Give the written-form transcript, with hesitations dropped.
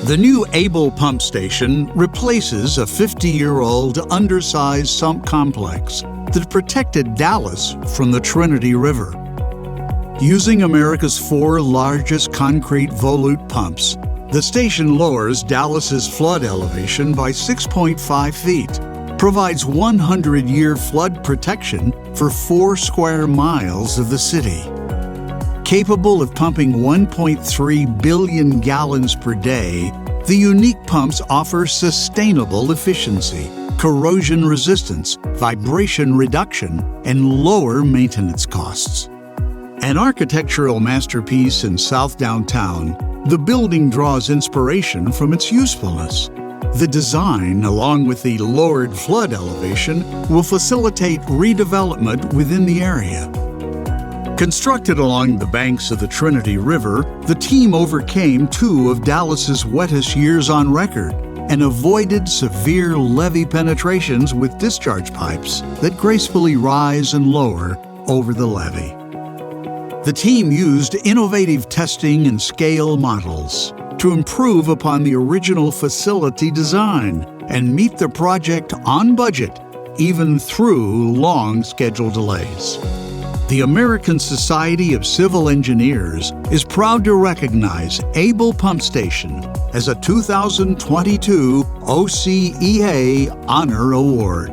The new Able pump station replaces a 50-year-old undersized sump complex that protected Dallas from the Trinity River. Using America's 4 largest concrete volute pumps, the station lowers Dallas's flood elevation by 6.5 feet, provides 100-year flood protection for 4 square miles of the city. Capable of pumping 1.3 billion gallons per day, the unique pumps offer sustainable efficiency, corrosion resistance, vibration reduction, and lower maintenance costs. An architectural masterpiece in South Downtown, the building draws inspiration from its usefulness. The design, along with the lowered flood elevation, will facilitate redevelopment within the area. Constructed along the banks of the Trinity River, the team overcame 2 of Dallas's wettest years on record and avoided severe levee penetrations with discharge pipes that gracefully rise and lower over the levee. The team used innovative testing and scale models to improve upon the original facility design and meet the project on budget, even through long schedule delays. The American Society of Civil Engineers is proud to recognize Able Pump Station as a 2022 OCEA Honor Award.